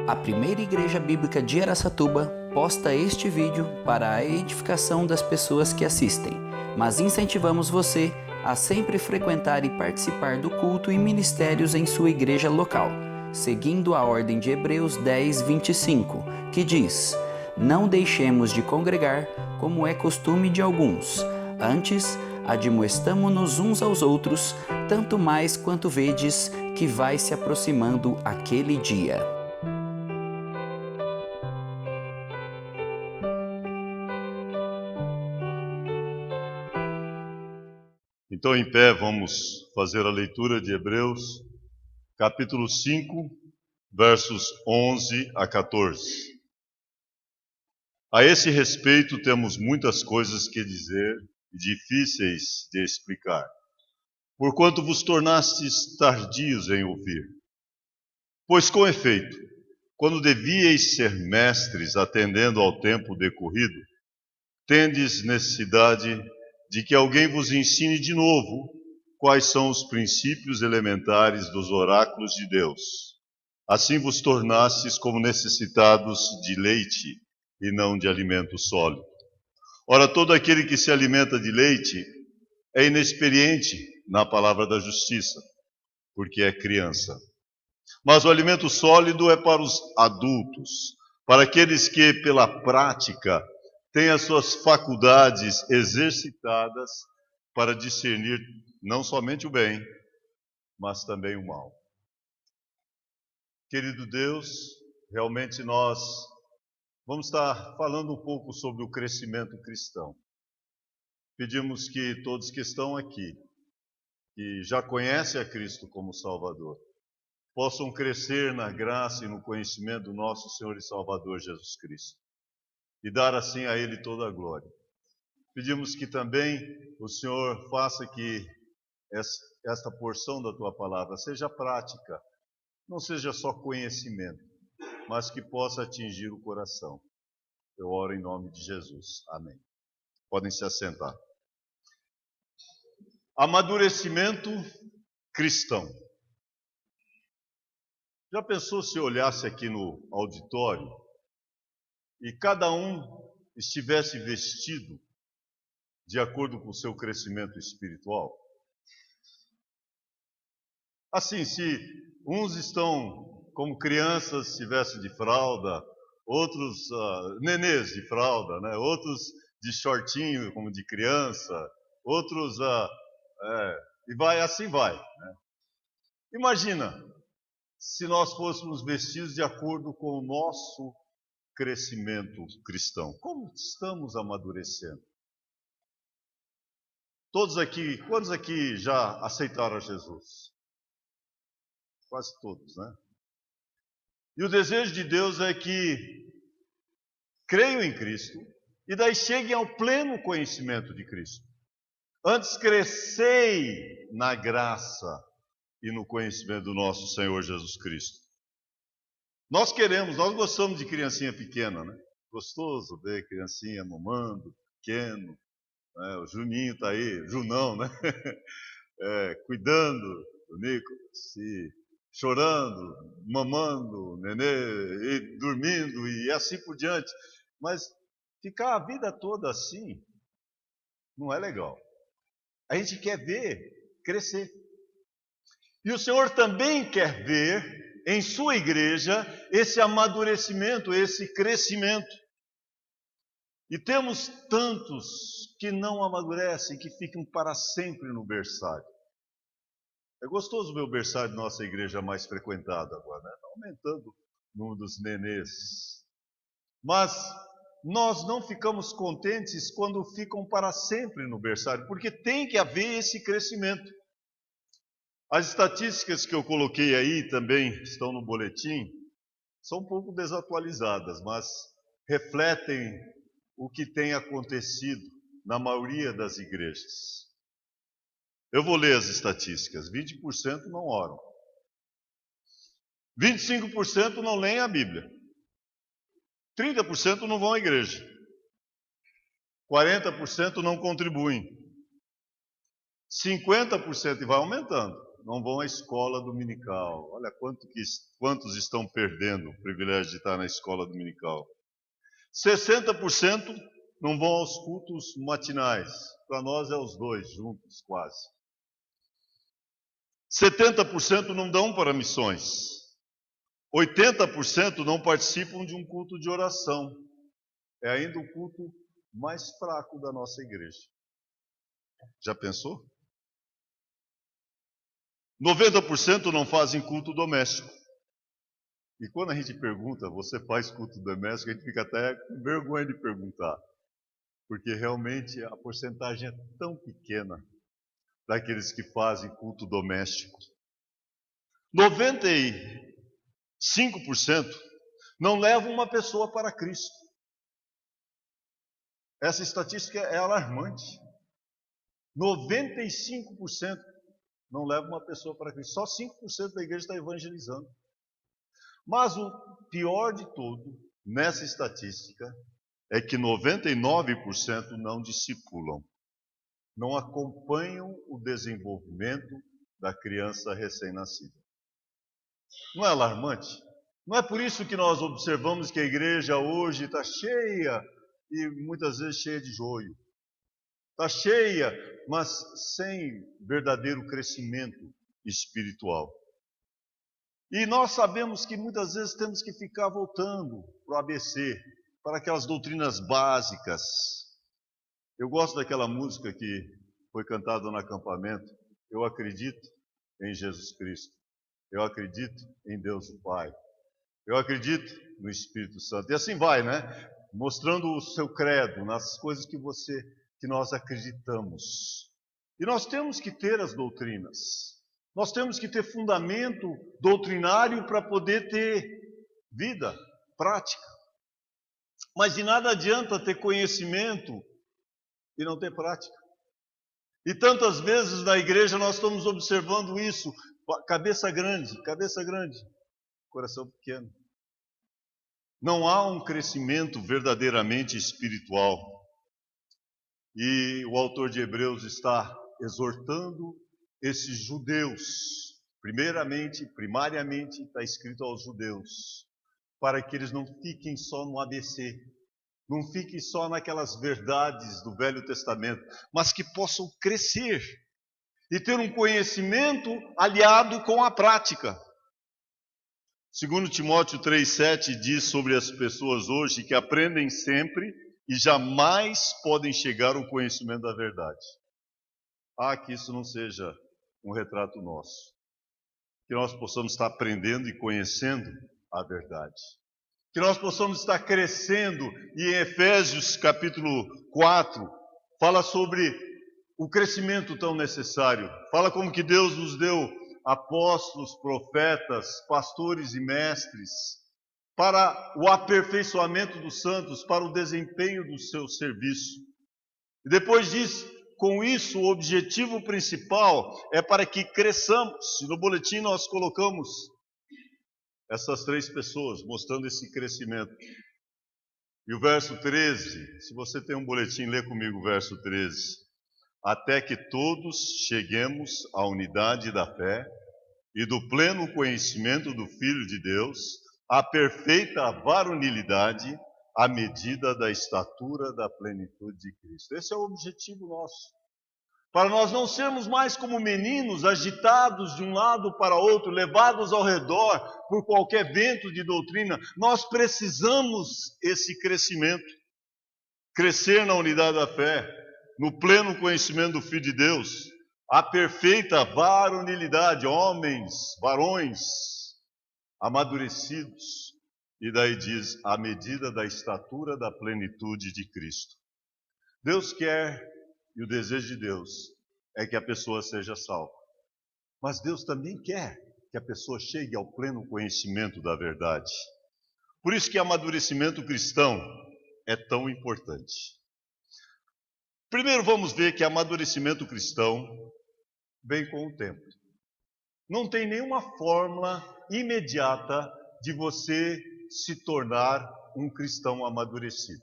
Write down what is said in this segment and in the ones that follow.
A primeira igreja bíblica de Araçatuba posta este vídeo para a edificação das pessoas que assistem, mas incentivamos você a sempre frequentar e participar do culto e ministérios em sua igreja local, seguindo a ordem de Hebreus 10, 25, que diz: "Não deixemos de congregar, como é costume de alguns. Antes, admoestamo-nos uns aos outros, tanto mais quanto vedes que vai se aproximando aquele dia." Então, em pé, vamos fazer a leitura de Hebreus, capítulo 5, versos 11 a 14. A esse respeito, temos muitas coisas que dizer e difíceis de explicar, porquanto vos tornastes tardios em ouvir. Pois, com efeito, quando devíeis ser mestres, atendendo ao tempo decorrido, tendes necessidade de que alguém vos ensine de novo quais são os princípios elementares dos oráculos de Deus. Assim vos tornastes como necessitados de leite e não de alimento sólido. Ora, todo aquele que se alimenta de leite é inexperiente na palavra da justiça, porque é criança. Mas o alimento sólido é para os adultos, para aqueles que, pela prática, têm as suas faculdades exercitadas para discernir não somente o bem, mas também o mal. Querido Deus, realmente nós vamos estar falando um pouco sobre o crescimento cristão. Pedimos que todos que estão aqui, que já conhecem a Cristo como Salvador, possam crescer na graça e no conhecimento do nosso Senhor e Salvador Jesus Cristo, e dar assim a Ele toda a glória. Pedimos que também o Senhor faça que esta porção da Tua Palavra seja prática, não seja só conhecimento, mas que possa atingir o coração. Eu oro em nome de Jesus. Amém. Podem se assentar. Amadurecimento cristão. Já pensou se olhasse aqui no auditório e cada um estivesse vestido de acordo com o seu crescimento espiritual? Assim, se uns estão como crianças, se vestem de fralda, outros nenês de fralda, né? Outros de shortinho, como de criança, outros, e vai, assim vai. Né? Imagina se nós fôssemos vestidos de acordo com o nosso crescimento cristão. Como estamos amadurecendo? Todos aqui, quantos aqui já aceitaram a Jesus? Quase todos, né? E o desejo de Deus é que creiam em Cristo e daí cheguem ao pleno conhecimento de Cristo. Antes crescei na graça e no conhecimento do nosso Senhor Jesus Cristo. Nós gostamos de criancinha pequena, né? Gostoso ver criancinha mamando, pequeno, né? O Juninho está aí, Junão, né? Cuidando do Nicolas, e chorando, mamando, nenê, e dormindo e assim por diante. Mas ficar a vida toda assim não é legal. A gente quer ver crescer. E o Senhor também quer ver em sua igreja esse amadurecimento, esse crescimento. E temos tantos que não amadurecem, que ficam para sempre no berçário. É gostoso ver o berçário de nossa igreja mais frequentada agora, né? Está aumentando o número dos nenês. Mas nós não ficamos contentes quando ficam para sempre no berçário, porque tem que haver esse crescimento. As estatísticas que eu coloquei aí também estão no boletim, são um pouco desatualizadas, mas refletem o que tem acontecido na maioria das igrejas. Eu vou ler as estatísticas. 20% não oram. 25% não leem a Bíblia. 30% não vão à igreja. 40% não contribuem. 50% e vai aumentando. não vão à escola dominical. Olha quantos estão perdendo o privilégio de estar na escola dominical. 60% não vão aos cultos matinais. Para nós é os dois juntos, quase. 70% não dão para missões. 80% não participam de um culto de oração. É ainda o culto mais fraco da nossa igreja. Já pensou? 90% não fazem culto doméstico. E quando a gente pergunta, você faz culto doméstico, a gente fica até com vergonha de perguntar. Porque realmente a porcentagem é tão pequena daqueles que fazem culto doméstico. 95% não levam uma pessoa para Cristo. Essa estatística é alarmante. 95% não leva uma pessoa para Cristo. Só 5% da igreja está evangelizando. Mas o pior de tudo, nessa estatística, é que 99% não discipulam. Não acompanham o desenvolvimento da criança recém-nascida. Não é alarmante? Não é por isso que nós observamos que a igreja hoje está cheia, e muitas vezes cheia de joio. Está cheia, mas sem verdadeiro crescimento espiritual. E nós sabemos que muitas vezes temos que ficar voltando para o ABC, para aquelas doutrinas básicas. Eu gosto daquela música que foi cantada no acampamento. Eu acredito em Jesus Cristo. Eu acredito em Deus o Pai. Eu acredito no Espírito Santo. E assim vai, né? Mostrando o seu credo nas coisas que nós acreditamos. E nós temos que ter as doutrinas. Nós temos que ter fundamento doutrinário para poder ter vida prática. Mas de nada adianta ter conhecimento e não ter prática. E tantas vezes na igreja nós estamos observando isso. Cabeça grande, coração pequeno. Não há um crescimento verdadeiramente espiritual. E o autor de Hebreus está exortando esses judeus, primariamente está escrito aos judeus, para que eles não fiquem só no ABC, não fiquem só naquelas verdades do Velho Testamento, mas que possam crescer e ter um conhecimento aliado com a prática. Segundo Timóteo 3,7 diz sobre as pessoas hoje que aprendem sempre e jamais podem chegar ao conhecimento da verdade. Que isso não seja um retrato nosso. Que nós possamos estar aprendendo e conhecendo a verdade. Que nós possamos estar crescendo. E em Efésios capítulo 4, fala sobre o crescimento tão necessário. Fala como que Deus nos deu apóstolos, profetas, pastores e mestres para o aperfeiçoamento dos santos, para o desempenho do seu serviço. E depois diz, com isso, o objetivo principal é para que cresçamos. E no boletim nós colocamos essas 3 pessoas, mostrando esse crescimento. E o verso 13, se você tem um boletim, lê comigo o verso 13. Até que todos cheguemos à unidade da fé e do pleno conhecimento do Filho de Deus, à perfeita varonilidade, à medida da estatura da plenitude de Cristo. Esse é o objetivo nosso. Para nós não sermos mais como meninos agitados de um lado para outro, levados ao redor por qualquer vento de doutrina. Nós precisamos esse crescimento. Crescer na unidade da fé, no pleno conhecimento do Filho de Deus, a perfeita varonilidade, varões, amadurecidos. E daí diz, à medida da estatura da plenitude de Cristo. Deus quer, e o desejo de Deus, é que a pessoa seja salva. Mas Deus também quer que a pessoa chegue ao pleno conhecimento da verdade. Por isso que o amadurecimento cristão é tão importante. Primeiro vamos ver que amadurecimento cristão vem com o tempo. Não tem nenhuma fórmula imediata de você se tornar um cristão amadurecido.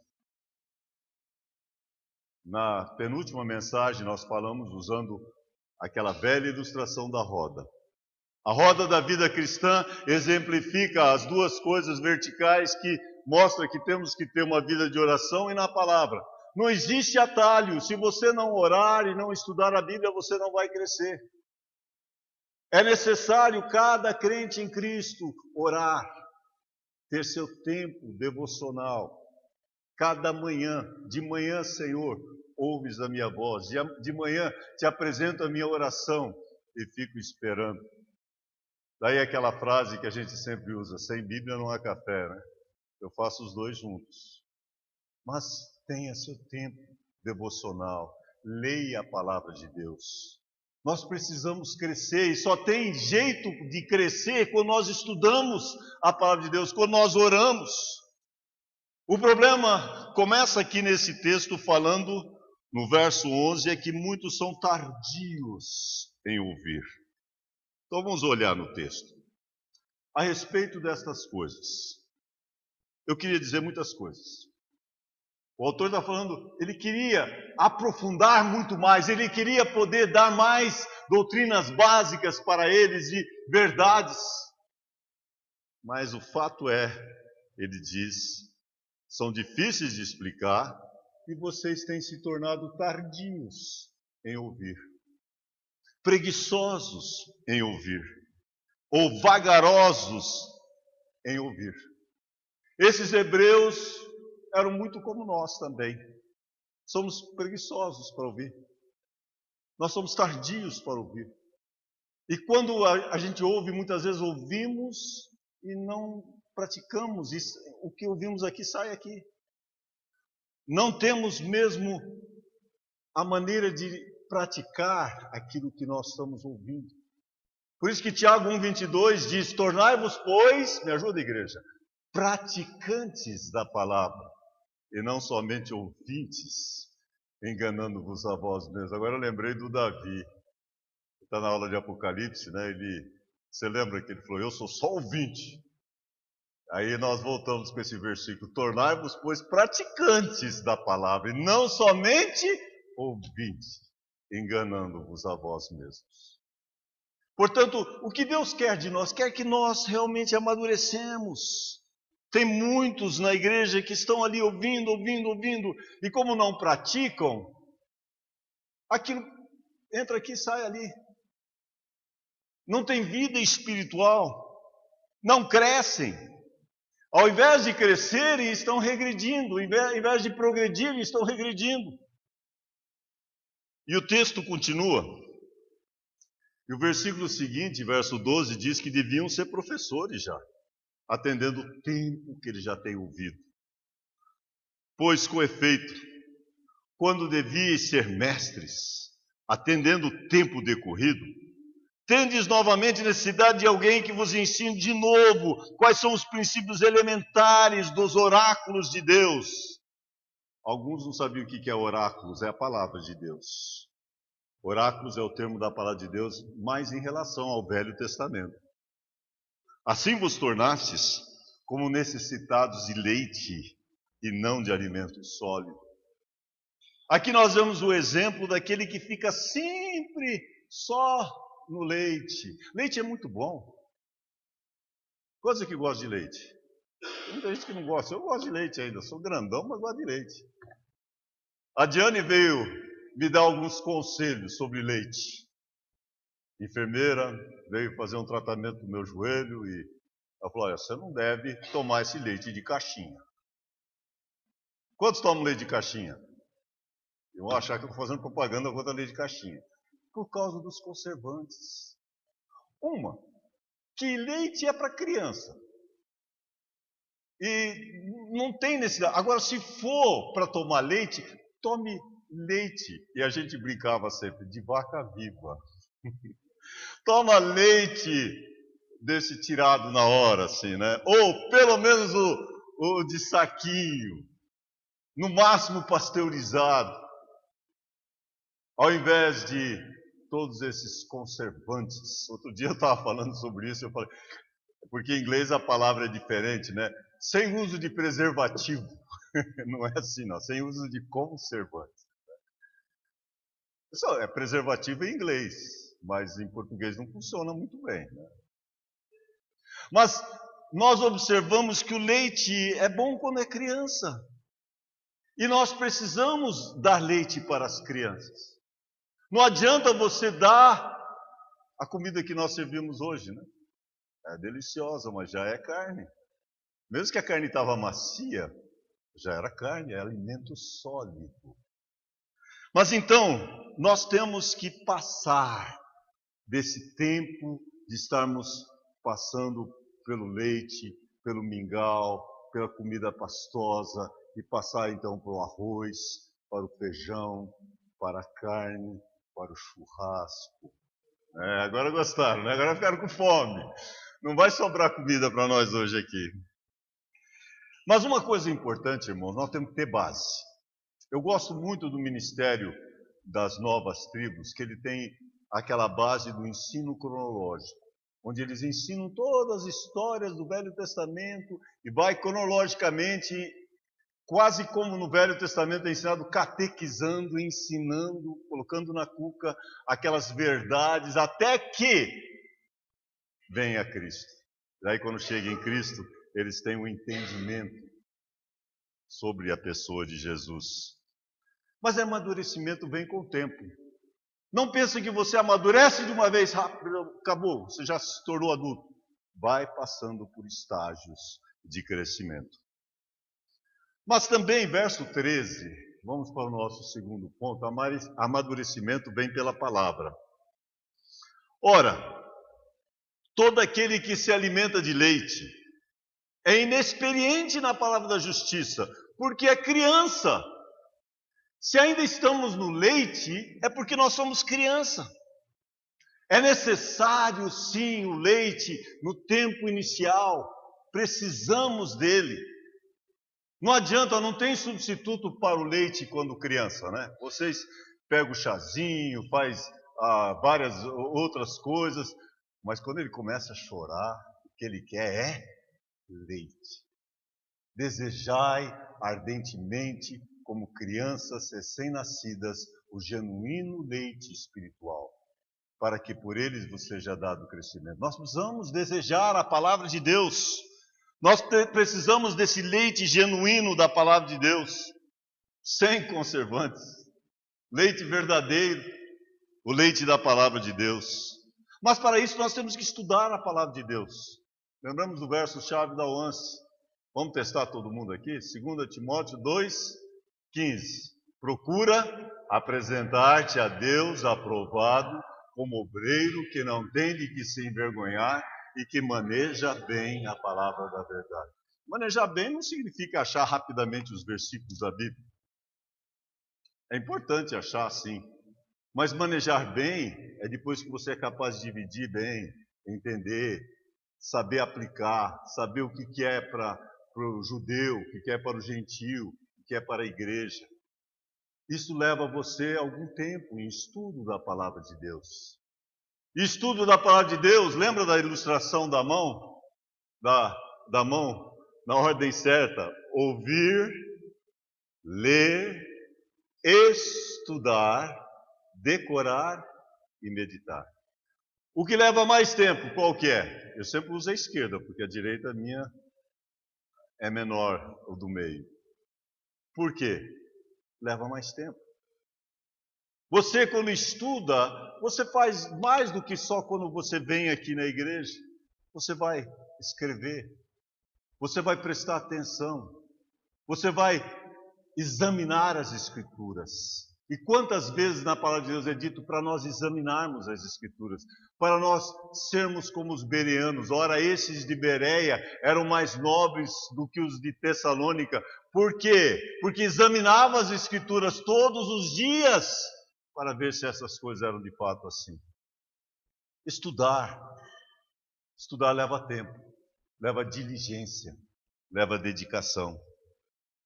Na penúltima mensagem nós falamos usando aquela velha ilustração da roda. A roda da vida cristã exemplifica as duas coisas verticais que mostra que temos que ter uma vida de oração e na palavra. Não existe atalho. Se você não orar e não estudar a Bíblia, você não vai crescer. É necessário cada crente em Cristo orar, ter seu tempo devocional. Cada manhã, de manhã, Senhor, ouves a minha voz. De manhã te apresento a minha oração e fico esperando. Daí aquela frase que a gente sempre usa, sem Bíblia não há café, né? Eu faço os dois juntos. Mas tenha seu tempo devocional, leia a palavra de Deus. Nós precisamos crescer e só tem jeito de crescer quando nós estudamos a palavra de Deus, quando nós oramos. O problema começa aqui nesse texto falando, no verso 11, é que muitos são tardios em ouvir. Então vamos olhar no texto. A respeito destas coisas, eu queria dizer muitas coisas. O autor está falando, ele queria aprofundar muito mais, ele queria poder dar mais doutrinas básicas para eles e verdades. Mas o fato é, ele diz, são difíceis de explicar e vocês têm se tornado tardios em ouvir, preguiçosos em ouvir, ou vagarosos em ouvir. Esses hebreus eram muito como nós também. Somos preguiçosos para ouvir. Nós somos tardios para ouvir. E quando a gente ouve, muitas vezes ouvimos e não praticamos. Isso, o que ouvimos aqui sai aqui. Não temos mesmo a maneira de praticar aquilo que nós estamos ouvindo. Por isso que Tiago 1,22 diz, tornai-vos, pois, me ajuda, igreja, praticantes da palavra, e não somente ouvintes, enganando-vos a vós mesmos. Agora eu lembrei do Davi, que está na aula de Apocalipse, né? Você lembra que ele falou, eu sou só ouvinte. Aí nós voltamos com esse versículo, tornai-vos, pois, praticantes da palavra, e não somente ouvintes, enganando-vos a vós mesmos. Portanto, o que Deus quer de nós? Quer que nós realmente amadurecemos. Tem muitos na igreja que estão ali ouvindo, e como não praticam, aquilo entra aqui e sai ali. Não tem vida espiritual, não crescem. Ao invés de crescerem, estão regredindo, ao invés de progredirem, estão regredindo. E o texto continua. E o versículo seguinte, verso 12, diz que deviam ser professores já, atendendo o tempo que eles já têm ouvido. Pois, com efeito, quando devíeis ser mestres, atendendo o tempo decorrido, tendes novamente necessidade de alguém que vos ensine de novo quais são os princípios elementares dos oráculos de Deus. Alguns não sabiam o que é oráculos, é a palavra de Deus. Oráculos é o termo da palavra de Deus, mais em relação ao Velho Testamento. Assim vos tornastes como necessitados de leite e não de alimento sólido. Aqui nós vemos o exemplo daquele que fica sempre só no leite. Leite é muito bom. Quantos aqui gostam de leite? Tem muita gente que não gosta. Eu gosto de leite ainda, sou grandão, mas gosto de leite. A Diane veio me dar alguns conselhos sobre leite. Enfermeira veio fazer um tratamento do meu joelho e ela falou, olha, você não deve tomar esse leite de caixinha. Quantos tomam leite de caixinha? Eu vou achar que eu estou fazendo propaganda contra leite de caixinha. Por causa dos conservantes. Uma, que leite é para criança. E não tem necessidade. Agora, se for para tomar leite, tome leite. E a gente brincava sempre, de vaca viva. Toma leite desse tirado na hora, assim, né? Ou pelo menos o de saquinho. No máximo pasteurizado. Ao invés de todos esses conservantes. Outro dia eu estava falando sobre isso, eu falei, porque em inglês a palavra é diferente, né? Sem uso de preservativo. Não é assim, não. Sem uso de conservantes. Isso é preservativo em inglês, mas em português não funciona muito bem, né? Mas nós observamos que o leite é bom quando é criança. E nós precisamos dar leite para as crianças. Não adianta você dar a comida que nós servimos hoje, né? É deliciosa, mas já é carne. Mesmo que a carne estava macia, já era carne, é alimento sólido. Mas então, nós temos que passar desse tempo de estarmos passando pelo leite, pelo mingau, pela comida pastosa, e passar então para o arroz, para o feijão, para a carne, para o churrasco. Agora gostaram, né? Agora ficaram com fome. Não vai sobrar comida para nós hoje aqui. Mas uma coisa importante, irmãos, nós temos que ter base. Eu gosto muito do ministério das novas tribos, que ele tem aquela base do ensino cronológico, onde eles ensinam todas as histórias do Velho Testamento e vai cronologicamente, quase como no Velho Testamento é ensinado, catequizando, ensinando, colocando na cuca aquelas verdades, até que venha Cristo. Daí quando chega em Cristo, eles têm um entendimento sobre a pessoa de Jesus. Mas amadurecimento vem com o tempo. Não pense que você amadurece de uma vez rápido, acabou, você já se tornou adulto. Vai passando por estágios de crescimento. Mas também, verso 13, vamos para o nosso segundo ponto, amadurecimento vem pela palavra. Ora, todo aquele que se alimenta de leite é inexperiente na palavra da justiça, porque é criança. Se ainda estamos no leite, é porque nós somos criança. É necessário, sim, o leite no tempo inicial. Precisamos dele. Não adianta, não tem substituto para o leite quando criança, né? Vocês pegam o chazinho, faz várias outras coisas, mas quando ele começa a chorar, o que ele quer é leite. Desejai ardentemente, como crianças recém-nascidas, o genuíno leite espiritual, para que por eles vos seja dado crescimento. Nós precisamos desejar a palavra de Deus. Nós precisamos desse leite genuíno da palavra de Deus, sem conservantes. Leite verdadeiro, o leite da palavra de Deus. Mas para isso nós temos que estudar a palavra de Deus. Lembramos do verso-chave da OANS. Vamos testar todo mundo aqui? 2 Timóteo 2:15. Procura apresentar-te a Deus aprovado, como obreiro que não tem de que se envergonhar e que maneja bem a palavra da verdade. Manejar bem não significa achar rapidamente os versículos da Bíblia. É importante achar, sim. Mas manejar bem é depois que você é capaz de dividir bem, entender, saber aplicar, saber o que é para o judeu, o que é para o gentio, o que é para a igreja. Isso leva você algum tempo em estudo da palavra de Deus. Estudo da palavra de Deus, lembra da ilustração da mão? Da mão, na ordem certa. Ouvir, ler, estudar, decorar e meditar. O que leva mais tempo, qual que é? Eu sempre uso a esquerda, porque a direita minha é menor, o do meio. Por quê? Leva mais tempo. Você, quando estuda, você faz mais do que só quando você vem aqui na igreja. Você vai escrever, você vai prestar atenção, você vai examinar as Escrituras. E quantas vezes na palavra de Deus é dito para nós examinarmos as Escrituras, para nós sermos como os bereanos. Ora, esses de Bereia eram mais nobres do que os de Tessalônica. Por quê? Porque examinavam as Escrituras todos os dias para ver se essas coisas eram de fato assim. Estudar leva tempo, leva diligência, leva dedicação.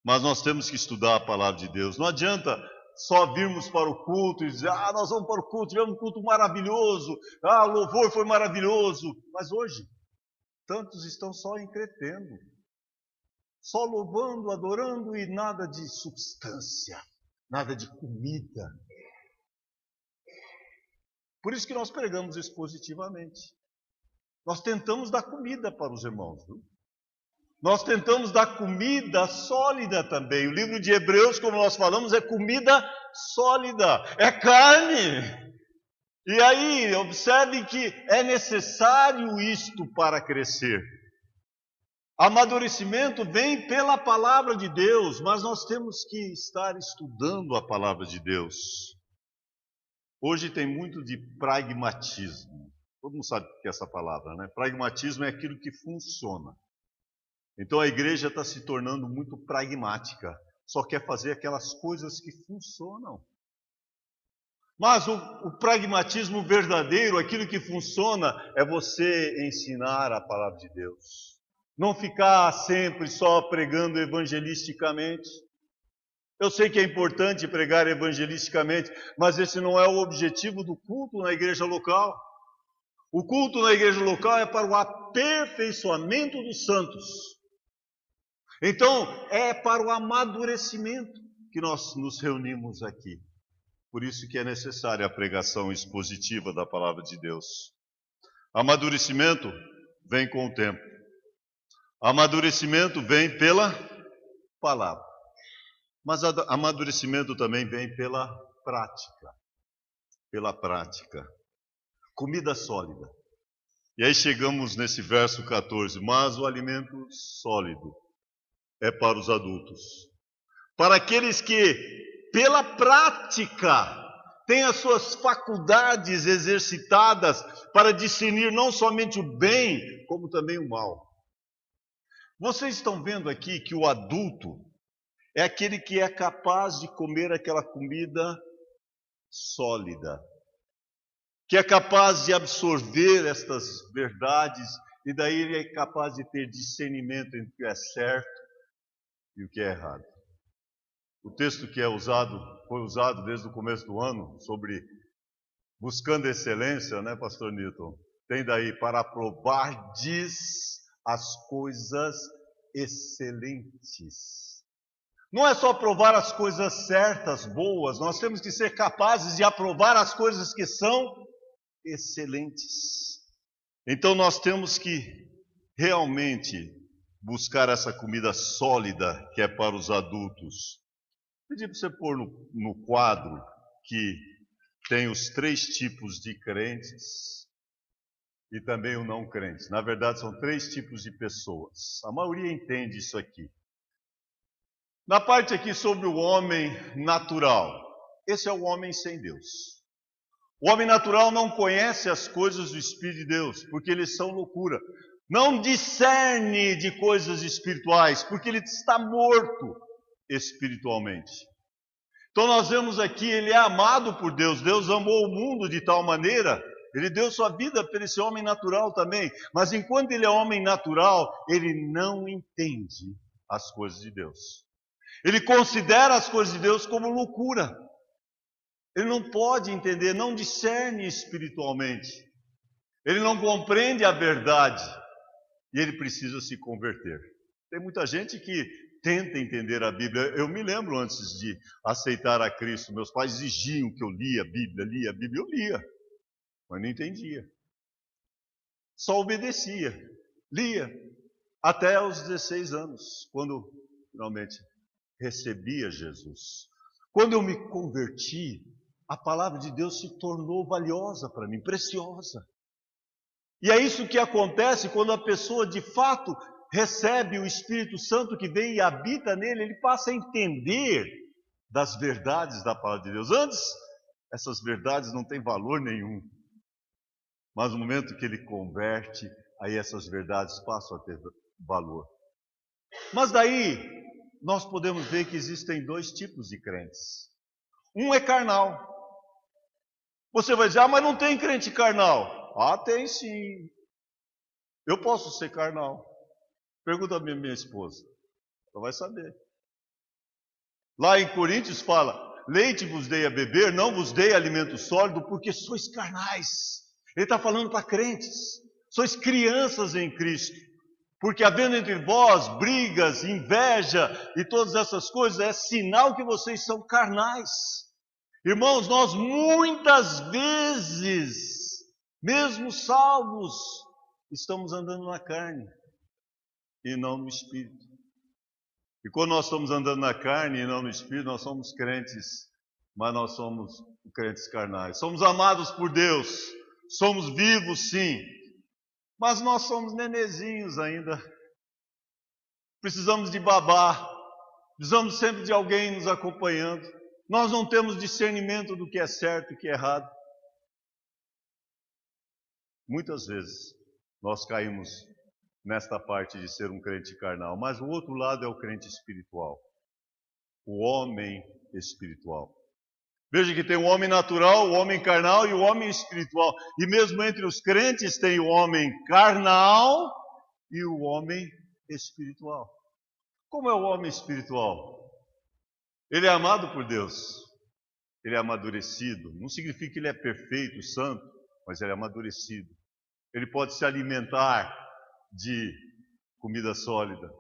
Mas nós temos que estudar a palavra de Deus. Não adianta só virmos para o culto e dizer, nós vamos para o culto, tivemos um culto maravilhoso, o louvor foi maravilhoso. Mas hoje, tantos estão só entretendo, só louvando, adorando e nada de substância, nada de comida. Por isso que nós pregamos expositivamente. Nós tentamos dar comida para os irmãos, viu? Nós tentamos dar comida sólida também. O livro de Hebreus, como nós falamos, é comida sólida, é carne. E aí, observe que é necessário isto para crescer. Amadurecimento vem pela palavra de Deus, mas nós temos que estar estudando a palavra de Deus. Hoje tem muito de pragmatismo. Todo mundo sabe o que é essa palavra, né? Pragmatismo é aquilo que funciona. Então a igreja está se tornando muito pragmática. Só quer fazer aquelas coisas que funcionam. Mas o pragmatismo verdadeiro, aquilo que funciona, é você ensinar a palavra de Deus. Não ficar sempre só pregando evangelisticamente. Eu sei que é importante pregar evangelisticamente, mas esse não é o objetivo do culto na igreja local. O culto na igreja local é para o aperfeiçoamento dos santos. Então, é para o amadurecimento que nós nos reunimos aqui. Por isso que é necessária a pregação expositiva da palavra de Deus. Amadurecimento vem com o tempo. Amadurecimento vem pela palavra. Mas amadurecimento também vem pela prática. Pela prática. Comida sólida. E aí chegamos nesse verso 14. Mas o alimento sólido é para os adultos. Para aqueles que, pela prática, têm as suas faculdades exercitadas para discernir não somente o bem, como também o mal. Vocês estão vendo aqui que o adulto é aquele que é capaz de comer aquela comida sólida, que é capaz de absorver estas verdades, e daí ele é capaz de ter discernimento entre o que é certo e o que é errado. O texto que foi usado desde o começo do ano, sobre buscando excelência, né, pastor Newton? Tem daí, para provardes as coisas excelentes. Não é só provar as coisas certas, boas, nós temos que ser capazes de aprovar as coisas que são excelentes. Então nós temos que realmente buscar essa comida sólida que é para os adultos. Pedi para você pôr no quadro que tem os 3 tipos de crentes e também o não crente. Na verdade, são 3 tipos de pessoas. A maioria entende isso aqui. Na parte aqui sobre o homem natural, esse é o homem sem Deus. O homem natural não conhece as coisas do Espírito de Deus, porque eles são loucura. Não discerne de coisas espirituais, porque ele está morto espiritualmente. Então nós vemos aqui, ele é amado por Deus. Deus amou o mundo de tal maneira, ele deu sua vida por esse homem natural também. Mas enquanto ele é homem natural, ele não entende as coisas de Deus. Ele considera as coisas de Deus como loucura. Ele não pode entender, não discerne espiritualmente. Ele não compreende a verdade. E ele precisa se converter. Tem muita gente que tenta entender a Bíblia. Eu me lembro antes de aceitar a Cristo, meus pais exigiam que eu lia a Bíblia. Eu lia, mas não entendia. Só obedecia, lia, até aos 16 anos, quando finalmente recebia Jesus. Quando eu me converti, a palavra de Deus se tornou valiosa para mim, preciosa. E é isso que acontece quando a pessoa de fato recebe o Espírito Santo que vem e habita nele, ele passa a entender das verdades da palavra de Deus. Antes, essas verdades não têm valor nenhum. Mas no momento que ele converte, aí essas verdades passam a ter valor. Mas daí, nós podemos ver que existem 2 tipos de crentes. Um é carnal. Você vai dizer, mas não tem crente carnal. Ah, tem sim. Eu posso ser carnal. Pergunta a minha esposa. Ela vai saber. Lá em Coríntios fala, leite vos dei a beber, não vos dei alimento sólido, porque sois carnais. Ele está falando para crentes. Sois crianças em Cristo. Porque havendo entre vós brigas, inveja e todas essas coisas, é sinal que vocês são carnais. Irmãos, nós muitas vezes, mesmo salvos, estamos andando na carne e não no Espírito. E quando nós estamos andando na carne e não no Espírito, nós somos crentes, mas nós somos crentes carnais. Somos amados por Deus, somos vivos sim, mas nós somos nenezinhos ainda. Precisamos de babá, precisamos sempre de alguém nos acompanhando. Nós não temos discernimento do que é certo e o que é errado. Muitas vezes nós caímos nesta parte de ser um crente carnal, mas o outro lado é o crente espiritual, o homem espiritual. Veja que tem o homem natural, o homem carnal e o homem espiritual. E mesmo entre os crentes tem o homem carnal e o homem espiritual. Como é o homem espiritual? Ele é amado por Deus, ele é amadurecido. Não significa que ele é perfeito, santo, mas ele é amadurecido. Ele pode se alimentar de comida sólida.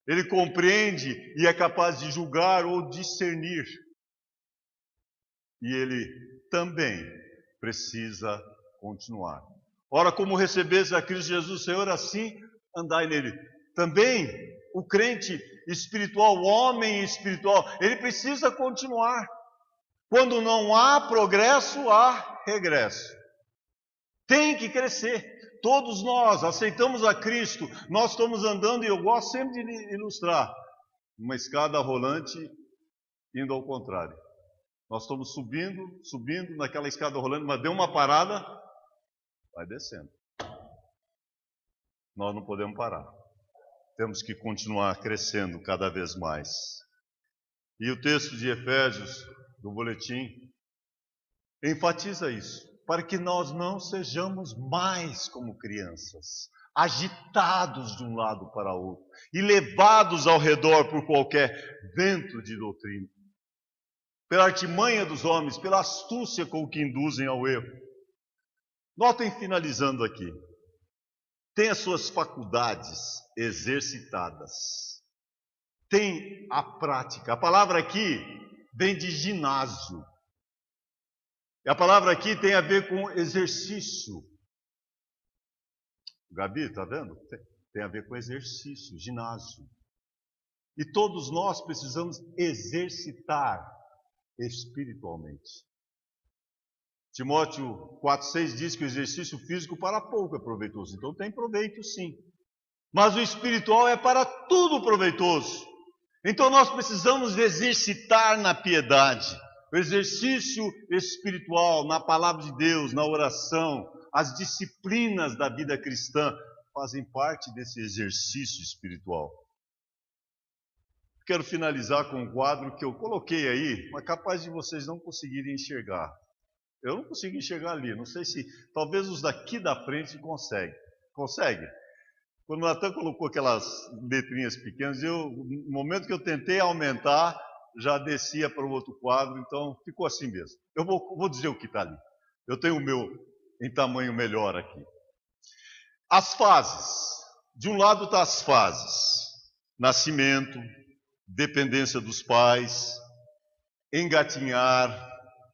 Ele compreende e é capaz de julgar ou discernir. E ele também precisa continuar. Ora, como recebes a Cristo Jesus, Senhor, assim andai nele. Também o crente espiritual, o homem espiritual, ele precisa continuar. Quando não há progresso, há regresso. Tem que crescer. Todos nós aceitamos a Cristo, nós estamos andando, e eu gosto sempre de ilustrar, uma escada rolante indo ao contrário. Nós estamos subindo naquela escada rolante, mas deu uma parada, vai descendo. Nós não podemos parar. Temos que continuar crescendo cada vez mais. E o texto de Efésios, do boletim, enfatiza isso, para que nós não sejamos mais como crianças, agitados de um lado para outro e levados ao redor por qualquer vento de doutrina, pela artimanha dos homens, pela astúcia com que induzem ao erro. Notem, finalizando aqui, tem as suas faculdades exercitadas, tem a prática. A palavra aqui vem de ginásio. E a palavra aqui tem a ver com exercício. Gabi, está vendo? Tem a ver com exercício, ginásio. E todos nós precisamos exercitar espiritualmente. Timóteo 4,6 diz que o exercício físico para pouco é proveitoso. Então tem proveito sim. Mas o espiritual é para tudo proveitoso. Então nós precisamos exercitar na piedade. O exercício espiritual, na palavra de Deus, na oração, as disciplinas da vida cristã fazem parte desse exercício espiritual. Quero finalizar com um quadro que eu coloquei aí, mas capaz de vocês não conseguirem enxergar. Eu não consigo enxergar ali, não sei se, talvez os daqui da frente conseguem. Consegue? Quando o Natan colocou aquelas letrinhas pequenas, no momento que eu tentei aumentar, já descia para o outro quadro, então ficou assim mesmo. Eu vou dizer o que está ali. Eu tenho o meu em tamanho melhor aqui. As fases. De um lado está as fases. Nascimento, dependência dos pais, engatinhar,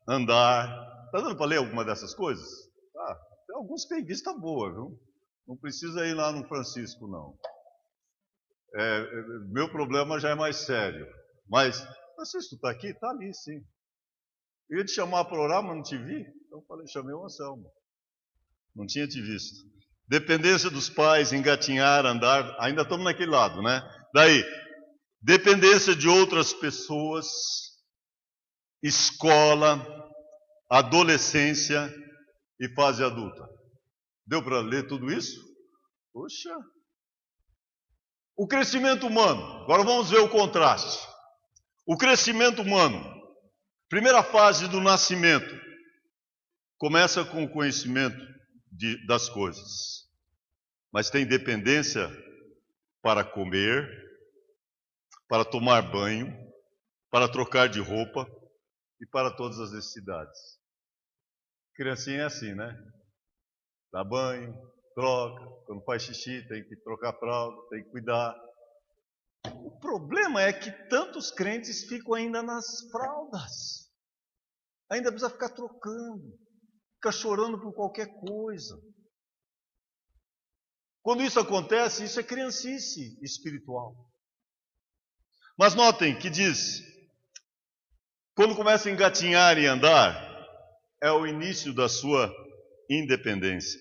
andar. Está dando para ler alguma dessas coisas? Tem alguns que têm vista boa, viu? Não precisa ir lá no Francisco, não. Meu problema já é mais sério. Mas, Francisco, está aqui? Está ali, sim. Eu ia te chamar para orar, mas não te vi. Então eu falei, chamei o Anselmo. Não tinha te visto. Dependência dos pais, engatinhar, andar. Ainda estamos naquele lado, né? Daí, dependência de outras pessoas, escola, adolescência e fase adulta. Deu para ler tudo isso? Poxa! O crescimento humano. Agora vamos ver o contraste. O crescimento humano. Primeira fase do nascimento. Começa com o conhecimento das coisas. Mas tem dependência para comer, para tomar banho, para trocar de roupa e para todas as necessidades. Criancinha é assim, né? Dá banho, troca, quando faz xixi tem que trocar fralda, tem que cuidar. O problema é que tantos crentes ficam ainda nas fraldas. Ainda precisa ficar trocando, ficar chorando por qualquer coisa. Quando isso acontece, isso é criancice espiritual. Mas notem que diz, quando começa a engatinhar e andar, é o início da sua independência.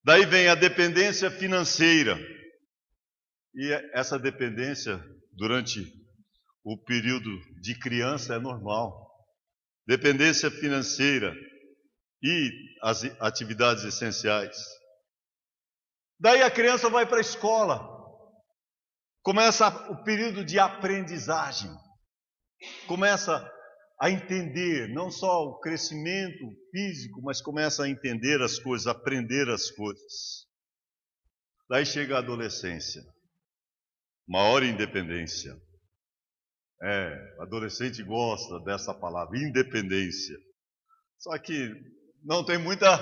Daí vem a dependência financeira. E essa dependência, durante o período de criança, é normal. Dependência financeira e as atividades essenciais. Daí a criança vai para a escola. Começa o período de aprendizagem. Começa a entender não só o crescimento físico, mas começa a entender as coisas, aprender as coisas. Daí chega a adolescência. Maior independência. Adolescente gosta dessa palavra, independência. Só que não tem muita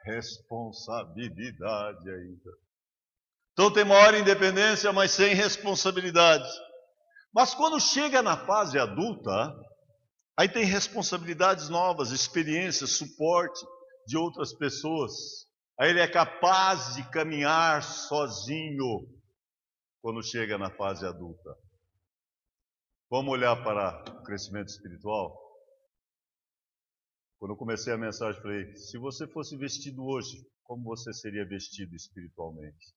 responsabilidade ainda. Então tem maior independência, mas sem responsabilidade. Mas quando chega na fase adulta, aí tem responsabilidades novas, experiências, suporte de outras pessoas. Aí ele é capaz de caminhar sozinho quando chega na fase adulta. Vamos olhar para o crescimento espiritual? Quando eu comecei a mensagem, falei, se você fosse vestido hoje, como você seria vestido espiritualmente?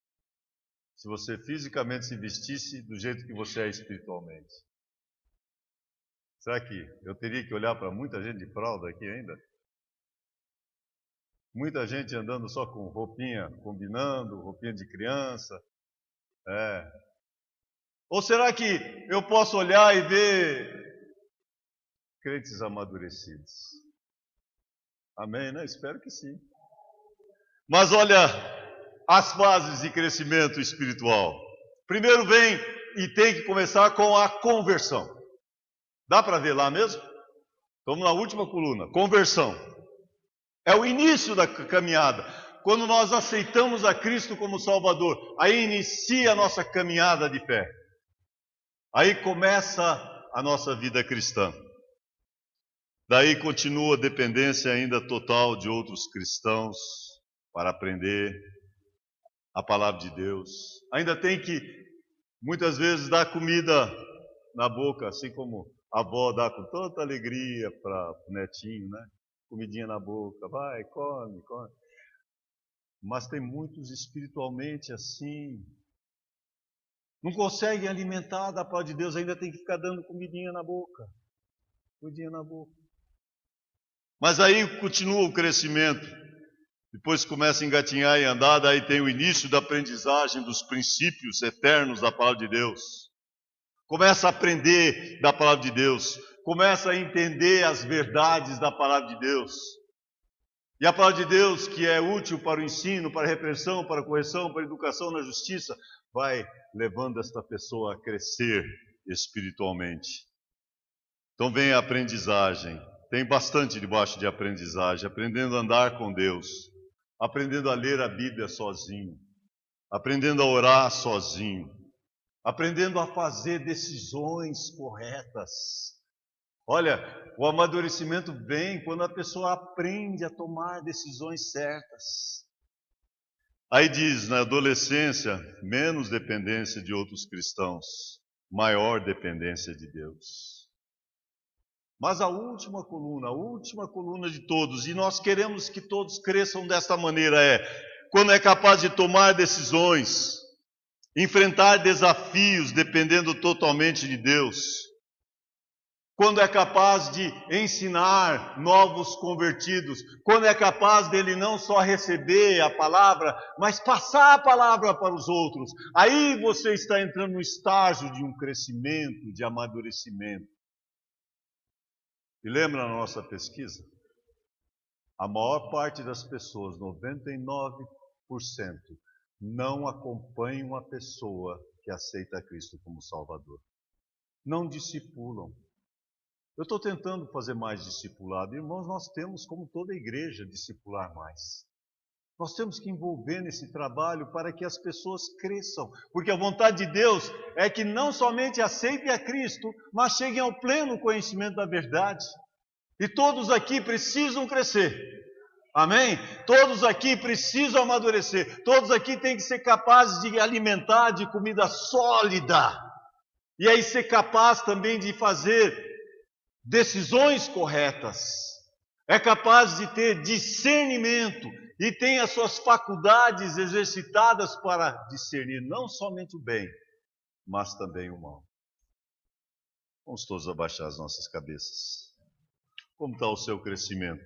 Se você fisicamente se vestisse do jeito que você é espiritualmente. Será que eu teria que olhar para muita gente de fralda aqui ainda? Muita gente andando só com roupinha, combinando, roupinha de criança. Ou será que eu posso olhar e ver crentes amadurecidos? Amém, né? Espero que sim. Mas olha as fases de crescimento espiritual. Primeiro vem e tem que começar com a conversão. Dá para ver lá mesmo? Estamos na última coluna. Conversão. É o início da caminhada. Quando nós aceitamos a Cristo como Salvador, aí inicia a nossa caminhada de fé. Aí começa a nossa vida cristã. Daí continua a dependência ainda total de outros cristãos para aprender a palavra de Deus. Ainda tem que, muitas vezes, dar comida na boca, assim como a avó dá com tanta alegria para o netinho, né? Comidinha na boca, vai, come, come. Mas tem muitos espiritualmente assim. Não conseguem alimentar da palavra de Deus, ainda tem que ficar dando comidinha na boca. Comidinha na boca. Mas aí continua o crescimento. Depois começa a engatinhar e andar, daí tem o início da aprendizagem dos princípios eternos da palavra de Deus. Começa a aprender da palavra de Deus. Começa a entender as verdades da palavra de Deus. E a palavra de Deus, que é útil para o ensino, para a repreensão, para a correção, para a educação na justiça, vai levando esta pessoa a crescer espiritualmente. Então vem a aprendizagem. Tem bastante debaixo de aprendizagem. Aprendendo a andar com Deus. Aprendendo a ler a Bíblia sozinho. Aprendendo a orar sozinho. Aprendendo a fazer decisões corretas. Olha, o amadurecimento vem quando a pessoa aprende a tomar decisões certas. Aí diz, na adolescência, menos dependência de outros cristãos, maior dependência de Deus. Mas a última coluna de todos, e nós queremos que todos cresçam desta maneira, quando é capaz de tomar decisões, enfrentar desafios dependendo totalmente de Deus. Quando é capaz de ensinar novos convertidos, quando é capaz dele não só receber a palavra, mas passar a palavra para os outros. Aí você está entrando no estágio de um crescimento, de amadurecimento. E lembra na nossa pesquisa? A maior parte das pessoas, 99%, não acompanham a pessoa que aceita Cristo como Salvador. Não discipulam. Eu estou tentando fazer mais discipulado. Irmãos, nós temos, como toda igreja, discipular mais. Nós temos que envolver nesse trabalho para que as pessoas cresçam. Porque a vontade de Deus é que não somente aceitem a Cristo, mas cheguem ao pleno conhecimento da verdade. E todos aqui precisam crescer. Amém? Todos aqui precisam amadurecer. Todos aqui têm que ser capazes de alimentar de comida sólida. E aí ser capaz também de fazer decisões corretas. É capaz de ter discernimento e tem as suas faculdades exercitadas para discernir não somente o bem, mas também o mal. Vamos todos abaixar as nossas cabeças. Como está o seu crescimento?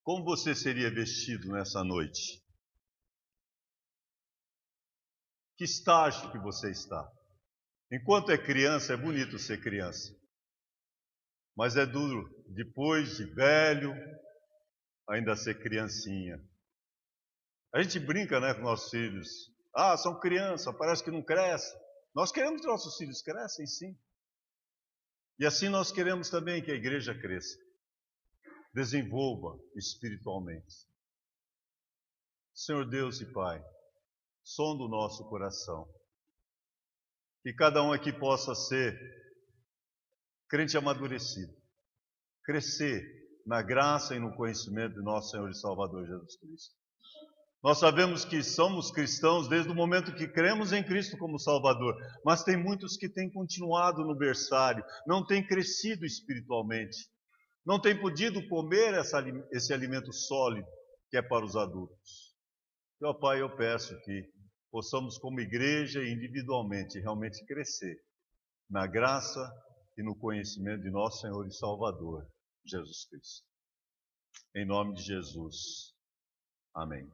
Como você seria vestido nessa noite? Que estágio que você está? Enquanto é criança, é bonito ser criança. Mas é duro, depois de velho, ainda ser criancinha. A gente brinca, né, com nossos filhos. Ah, são crianças, parece que não crescem. Nós queremos que nossos filhos crescem, sim. E assim nós queremos também que a igreja cresça. Desenvolva espiritualmente. Senhor Deus e Pai, sonda o nosso coração. Que cada um aqui possa ser crente amadurecido, crescer na graça e no conhecimento de nosso Senhor e Salvador Jesus Cristo. Nós sabemos que somos cristãos desde o momento que cremos em Cristo como Salvador, mas tem muitos que têm continuado no berçário, não têm crescido espiritualmente, não têm podido comer esse alimento sólido que é para os adultos. Meu Pai, eu peço que possamos como igreja e individualmente realmente crescer na graça e no conhecimento de nosso Senhor e Salvador, Jesus Cristo. Em nome de Jesus. Amém.